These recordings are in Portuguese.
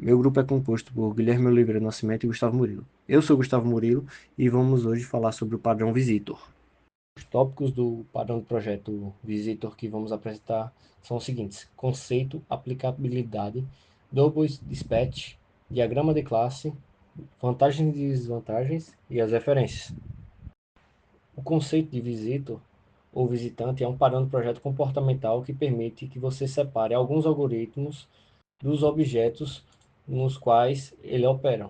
Meu grupo é composto por Guilherme Oliveira Nascimento e Gustavo Murilo. Eu sou Gustavo Murilo e vamos hoje falar sobre o padrão Visitor. Os tópicos do padrão do projeto Visitor que vamos apresentar são os seguintes: conceito, aplicabilidade, double dispatch, diagrama de classe, vantagens e desvantagens e as referências. O conceito de visitor ou visitante é um padrão do projeto comportamental que permite que você separe alguns algoritmos dos objetos nos quais ele opera.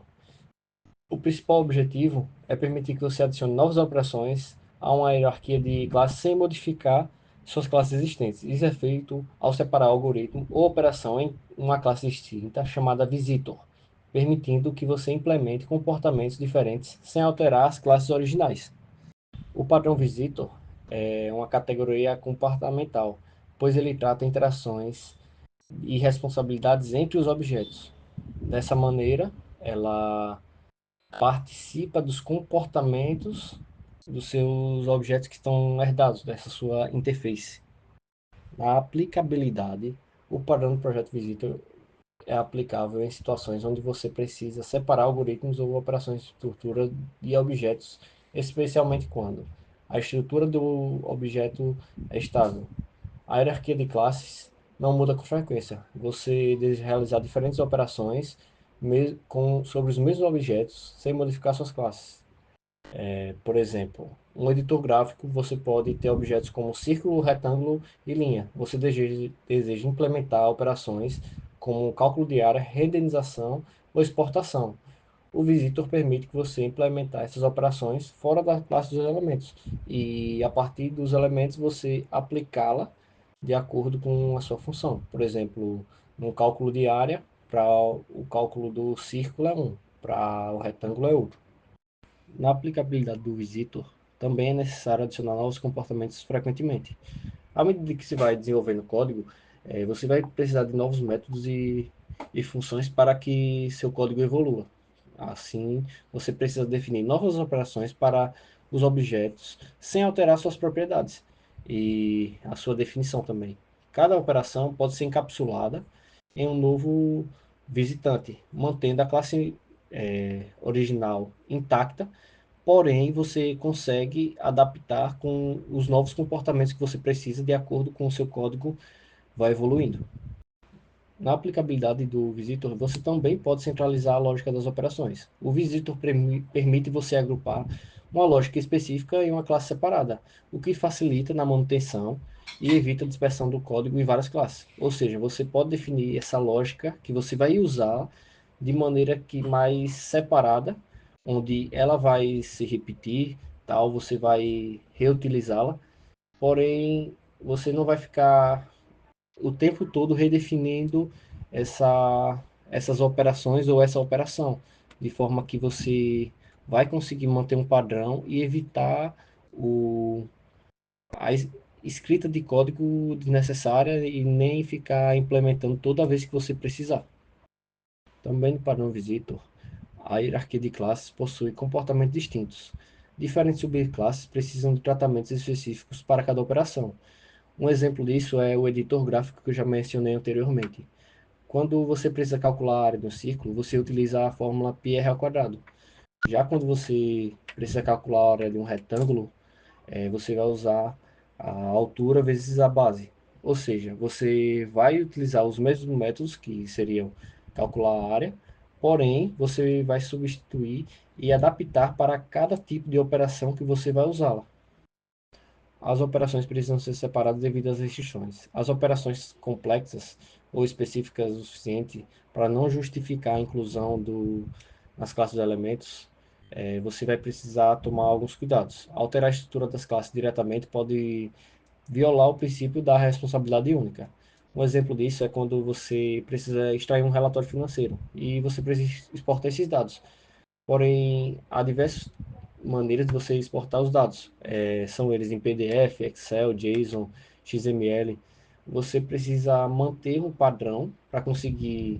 O principal objetivo é permitir que você adicione novas operações a uma hierarquia de classes sem modificar suas classes existentes. Isso é feito ao separar o algoritmo ou operação em uma classe distinta chamada visitor, permitindo que você implemente comportamentos diferentes sem alterar as classes originais. O padrão visitor é uma categoria comportamental, pois ele trata interações e responsabilidades entre os objetos. Dessa maneira, ela participa dos comportamentos dos seus objetos que estão herdados dessa sua interface. Na aplicabilidade, o padrão do projeto Visitor é aplicável em situações onde você precisa separar algoritmos ou operações de estrutura de objetos, especialmente quando a estrutura do objeto é estável. A hierarquia de classes não muda com frequência. Você deseja realizar diferentes operações sobre os mesmos objetos sem modificar suas classes. Por exemplo, um editor gráfico você pode ter objetos como círculo, retângulo e linha. Você deseja implementar operações como cálculo de área, renderização ou exportação. O visitor permite que você implementar essas operações fora da classe dos elementos e a partir dos elementos você aplicá-la de acordo com a sua função. Por exemplo, no cálculo de área, para o cálculo do círculo é um, para o retângulo é outro. Na aplicabilidade do visitor, também é necessário adicionar novos comportamentos frequentemente. À medida que se vai desenvolvendo o código, você vai precisar de novos métodos e funções para que seu código evolua. Assim, você precisa definir novas operações para os objetos sem alterar suas propriedades e a sua definição também. Cada operação pode ser encapsulada em um novo visitante, mantendo a classe original intacta. Porém, você consegue adaptar com os novos comportamentos que você precisa de acordo com o seu código vai evoluindo. Na aplicabilidade do Visitor, você também pode centralizar a lógica das operações. O Visitor permite você agrupar uma lógica específica em uma classe separada, o que facilita na manutenção e evita a dispersão do código em várias classes. Ou seja, você pode definir essa lógica que você vai usar de maneira que mais separada, onde ela vai se repetir, tal, você vai reutilizá-la, porém você não vai ficar o tempo todo redefinindo essas operações ou essa operação, de forma que você vai conseguir manter um padrão e evitar a escrita de código desnecessária e nem ficar implementando toda vez que você precisar. Também no padrão Visitor, a hierarquia de classes possui comportamentos distintos. Diferentes subclasses precisam de tratamentos específicos para cada operação. Um exemplo disso é o editor gráfico que eu já mencionei anteriormente. Quando você precisa calcular a área de um círculo, você utiliza a fórmula πr ao quadrado. Já quando você precisa calcular a área de um retângulo, você vai usar a altura vezes a base. Ou seja, você vai utilizar os mesmos métodos, que seriam calcular a área, porém você vai substituir e adaptar para cada tipo de operação que você vai usá-la. As operações precisam ser separadas devido às restrições. As operações complexas ou específicas o suficiente para não justificar a inclusão nas classes de elementos, você vai precisar tomar alguns cuidados. Alterar a estrutura das classes diretamente pode violar o princípio da responsabilidade única. Um exemplo disso é quando você precisa extrair um relatório financeiro e você precisa exportar esses dados. Porém, há diversas maneiras de você exportar os dados. São eles em PDF, Excel, JSON, XML. Você precisa manter um padrão para conseguir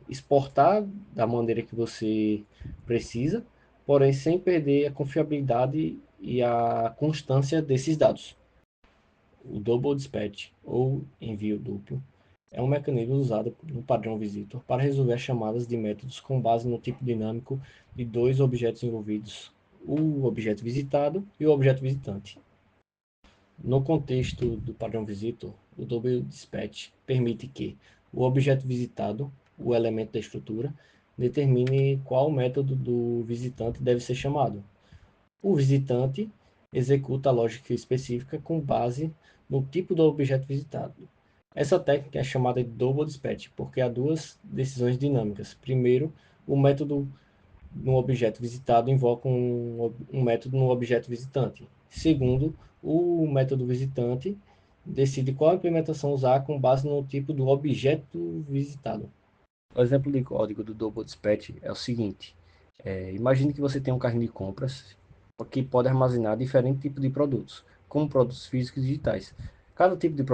exportar da maneira que você precisa, porém sem perder a confiabilidade e a constância desses dados. O Double Dispatch, ou envio duplo, É um mecanismo usado no padrão Visitor para resolver as chamadas de métodos com base no tipo dinâmico de dois objetos envolvidos, o objeto visitado e o objeto visitante. No contexto do padrão Visitor, o Double Dispatch permite que o objeto visitado, o elemento da estrutura, determine qual método do visitante deve ser chamado. O visitante executa a lógica específica com base no tipo do objeto visitado. Essa técnica é chamada de Double Dispatch, porque há duas decisões dinâmicas. Primeiro, o método no objeto visitado invoca um método no objeto visitante. Segundo, o método visitante decide qual implementação usar com base no tipo do objeto visitado. O exemplo de código do Double Dispatch é o seguinte: imagine que você tem um carrinho de compras que pode armazenar diferentes tipos de produtos, como produtos físicos e digitais. Cada tipo de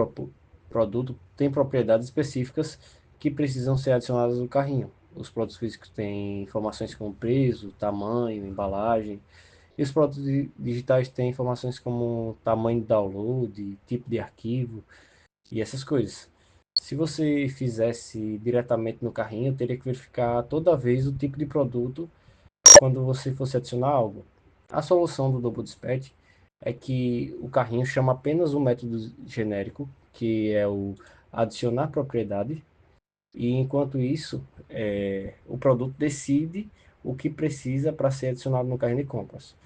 produto tem propriedades específicas que precisam ser adicionadas no carrinho. Os produtos físicos têm informações como preço, tamanho, embalagem, e os produtos digitais têm informações como tamanho de download, tipo de arquivo e essas coisas. Se você fizesse diretamente no carrinho, teria que verificar toda vez o tipo de produto quando você fosse adicionar algo. A solução do Double Dispatch é que o carrinho chama apenas um método genérico, que é o adicionar propriedade, e enquanto isso, o produto decide o que precisa para ser adicionado no carrinho de compras.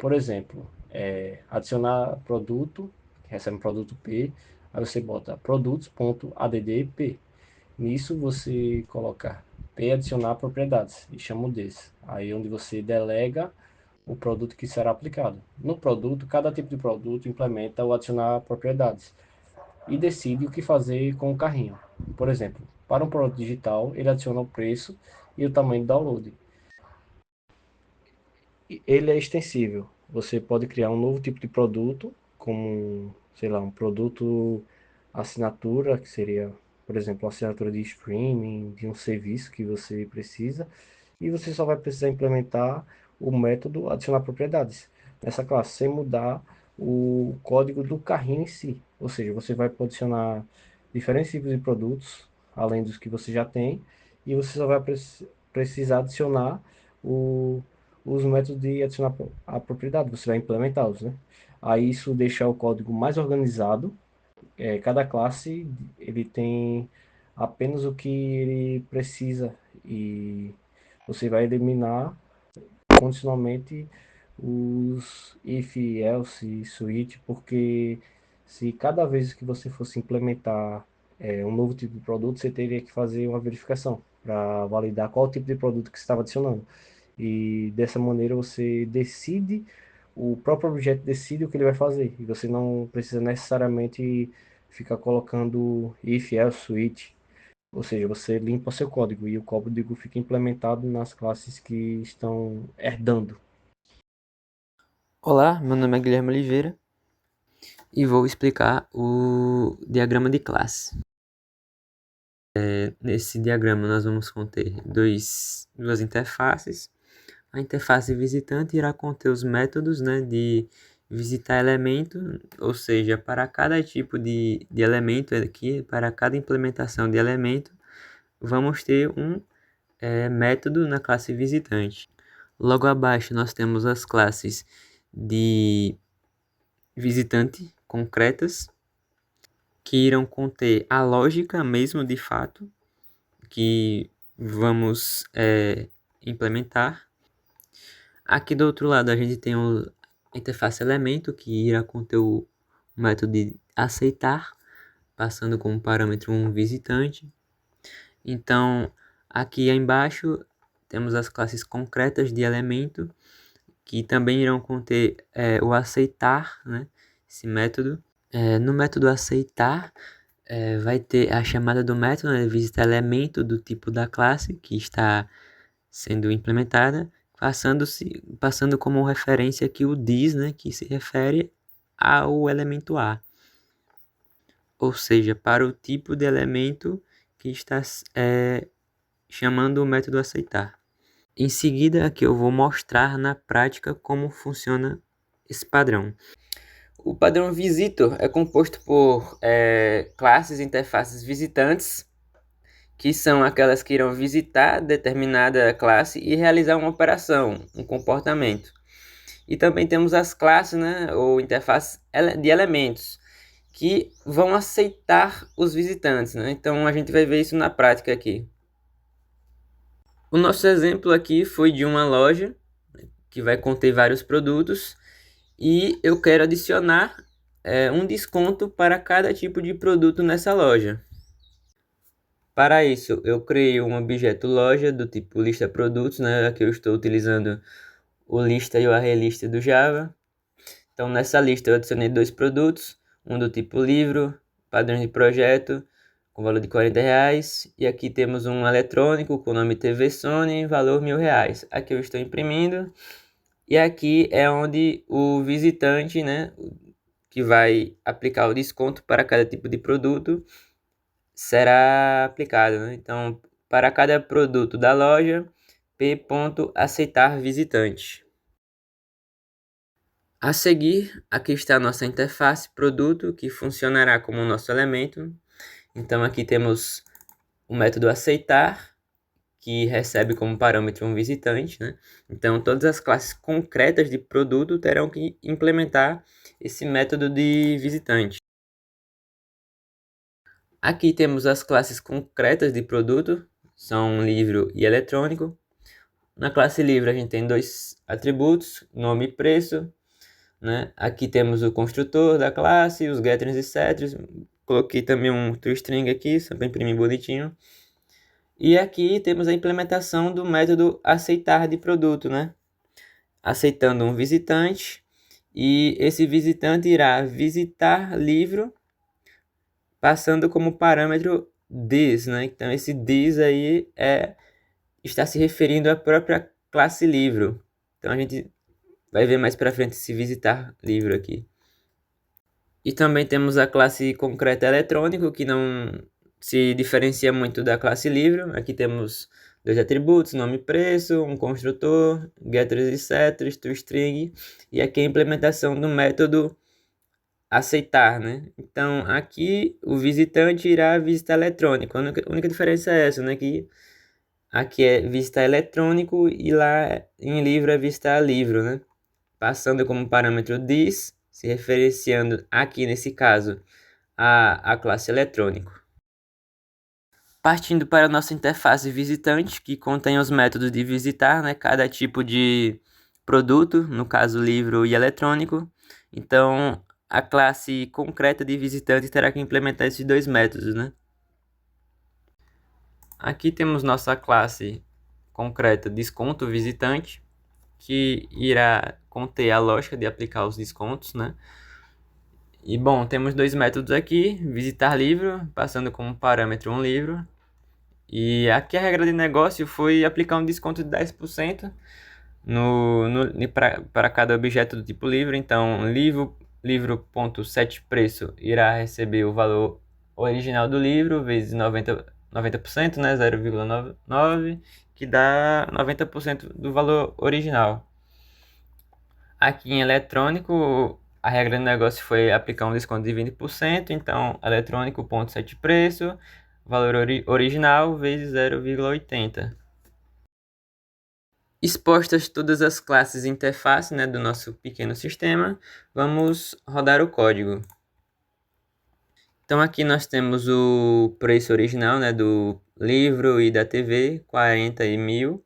Por exemplo, adicionar produto, recebe um produto P, aí você bota produtos.addp. Nisso você coloca P adicionar propriedades e chama o desse. Aí onde você delega o produto que será aplicado. No produto, cada tipo de produto implementa o adicionar propriedades e decide o que fazer com o carrinho. Por exemplo, para um produto digital, ele adiciona o preço e o tamanho do download. Ele é extensível. Você pode criar um novo tipo de produto, como, sei lá, um produto assinatura, que seria, por exemplo, uma assinatura de streaming, de um serviço que você precisa, e você só vai precisar implementar o método adicionar propriedades nessa classe, sem mudar o código do carrinho em si. Ou seja, você vai adicionar diferentes tipos de produtos, além dos que você já tem, e você só vai precisar adicionar o os métodos de adicionar a propriedade, você vai implementá-los, né? Aí isso deixa o código mais organizado. Cada classe ele tem apenas o que ele precisa e você vai eliminar condicionalmente os if, else, switch, porque se cada vez que você fosse implementar um novo tipo de produto, você teria que fazer uma verificação para validar qual tipo de produto que você estava adicionando. E dessa maneira você decide, o próprio objeto decide o que ele vai fazer. E você não precisa necessariamente ficar colocando if, else, switch. Ou seja, você limpa seu código e o código fica implementado nas classes que estão herdando. Olá, meu nome é Guilherme Oliveira e vou explicar o diagrama de classe. Nesse diagrama nós vamos conter duas interfaces. A interface visitante irá conter os métodos, né, de visitar elemento, ou seja, para cada tipo de elemento aqui, para cada implementação de elemento, vamos ter um método na classe visitante. Logo abaixo nós temos as classes de visitante concretas, que irão conter a lógica mesmo de fato que vamos implementar. Aqui do outro lado a gente tem a interface elemento, que irá conter o método de aceitar, passando como parâmetro um visitante. Então, aqui embaixo temos as classes concretas de elemento, que também irão conter o aceitar, né, esse método. No método aceitar, vai ter a chamada do método, né, visitar elemento do tipo da classe que está sendo implementada, passando como referência aqui o this, né, que se refere ao elemento A, ou seja, para o tipo de elemento que está chamando o método aceitar. Em seguida, aqui eu vou mostrar na prática como funciona esse padrão. O padrão visitor é composto por classes e interfaces visitantes, que são aquelas que irão visitar determinada classe e realizar uma operação, um comportamento. E também temos as classes, né, ou interfaces de elementos, que vão aceitar os visitantes, né? Então a gente vai ver isso na prática aqui. O nosso exemplo aqui foi de uma loja que vai conter vários produtos e eu quero adicionar um desconto para cada tipo de produto nessa loja. Para isso, eu criei um objeto loja do tipo lista produtos, né? Aqui eu estou utilizando o lista e o arraylist do Java. Então nessa lista eu adicionei dois produtos, um do tipo livro, padrão de projeto, com valor de R$ 40, e aqui temos um eletrônico com o nome TV Sony, valor R$ 1.000. Aqui eu estou imprimindo, e aqui é onde o visitante, né, que vai aplicar o desconto para cada tipo de produto, será aplicado, né? Então, para cada produto da loja, p.aceitar visitante. A seguir, aqui está a nossa interface produto, que funcionará como nosso elemento. Então aqui temos o método aceitar, que recebe como parâmetro um visitante, né? Então todas as classes concretas de produto terão que implementar esse método de visitante. Aqui temos as classes concretas de produto, são livro e eletrônico. Na classe livro a gente tem dois atributos, nome e preço, né? Aqui temos o construtor da classe, os getters e setters. Coloquei também um toString aqui, só para imprimir bonitinho. E aqui temos a implementação do método aceitar de produto, né? Aceitando um visitante, e esse visitante irá visitar livro, passando como parâmetro this, né? Então esse this aí está se referindo à própria classe livro. Então a gente vai ver mais para frente esse visitar livro aqui. E também temos a classe concreta eletrônico, que não se diferencia muito da classe livro. Aqui temos dois atributos, nome e preço, um construtor, getters e setters, toString, e aqui a implementação do método aceitar, né? Então aqui o visitante irá visitar eletrônico. A única diferença é essa, né? Que aqui é visitar eletrônico e lá em livro é visitar livro, né? Passando como parâmetro this, se referenciando aqui nesse caso a classe eletrônico. Partindo para a nossa interface visitante, que contém os métodos de visitar, né, cada tipo de produto, no caso livro e eletrônico. Então, a classe concreta de visitante terá que implementar esses dois métodos, né? Aqui temos nossa classe concreta desconto visitante, que irá conter a lógica de aplicar os descontos, né? E bom, temos dois métodos aqui, visitar livro, passando como parâmetro um livro. E aqui a regra de negócio foi aplicar um desconto de 10% para cada objeto do tipo livro. Então, livro.setPreço irá receber o valor original do livro, vezes 90%, né, 0,99, que dá 90% do valor original. Aqui em eletrônico, a regra do negócio foi aplicar um desconto de 20%, então eletrônico.setPreço, valor original vezes 0,80. Expostas todas as classes interface, né, do nosso pequeno sistema, vamos rodar o código. Então aqui nós temos o preço original, né, do livro e da TV, 40 e 1.000.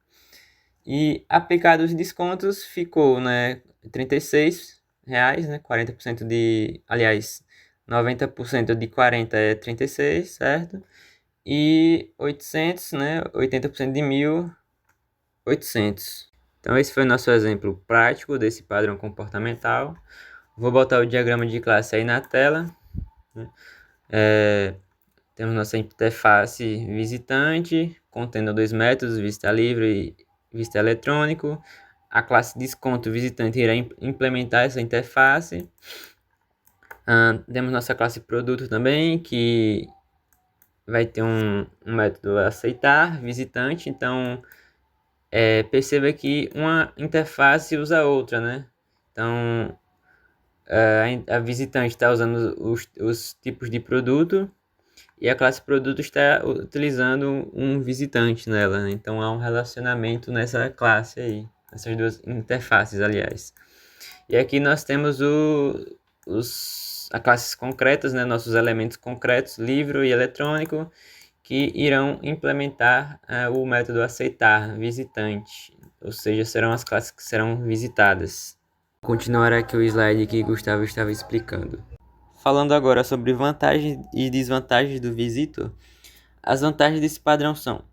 E aplicados os descontos ficou, né, R$ 36, né, 40% de, aliás, 90% de 40 é 36, certo? E 800, né, 80% de 1.000, 800. Então esse foi o nosso exemplo prático desse padrão comportamental. Vou botar o diagrama de classe aí na tela, né? Temos nossa interface visitante, contendo dois métodos, vista livre e vista eletrônico. A classe desconto visitante irá implementar essa interface. Temos nossa classe produto também, que vai ter um método aceitar visitante. Então, perceba que uma interface usa a outra, né? Então, A visitante está usando os tipos de produto e a classe produto está utilizando um visitante nela, né? Então há um relacionamento nessa classe aí, essas duas interfaces, aliás. E aqui nós temos as classes concretas, né? Nossos elementos concretos, livro e eletrônico, que irão implementar o método aceitar visitante, ou seja, serão as classes que serão visitadas. Vou continuar aqui o slide que Gustavo estava explicando. Falando agora sobre vantagens e desvantagens do visitor, as vantagens desse padrão são: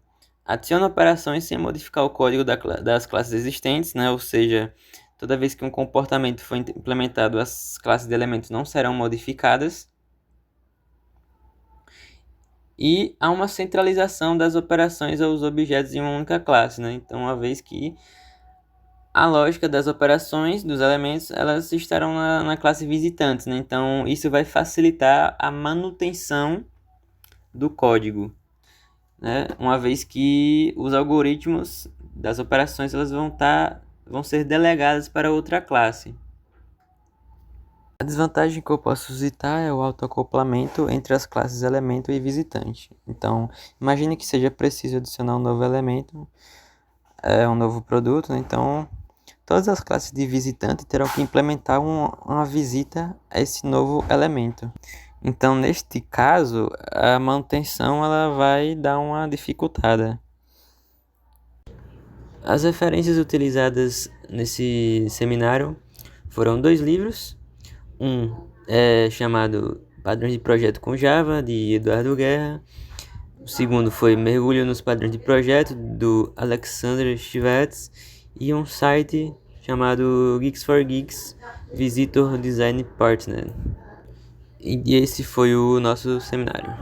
adiciona operações sem modificar o código das classes existentes, né? Ou seja, toda vez que um comportamento for implementado, as classes de elementos não serão modificadas. E há uma centralização das operações aos objetos em uma única classe, né? Então, uma vez que a lógica das operações dos elementos, elas estarão na classe visitantes, né? Então, isso vai facilitar a manutenção do código, né? Uma vez que os algoritmos das operações elas vão ser delegadas para outra classe. A desvantagem que eu posso citar é o autoacoplamento entre as classes elemento e visitante. Então, imagine que seja preciso adicionar um novo elemento, um novo produto, né? Então todas as classes de visitante terão que implementar uma visita a esse novo elemento. Então, neste caso, a manutenção ela vai dar uma dificultada. As referências utilizadas nesse seminário foram 2 livros. Um é chamado Padrões de Projeto com Java, de Eduardo Guerra. O segundo foi Mergulho nos Padrões de Projeto, do Alexander Shvets. E um site chamado Geeks for Geeks, Visitor Design Partner. E esse foi o nosso seminário.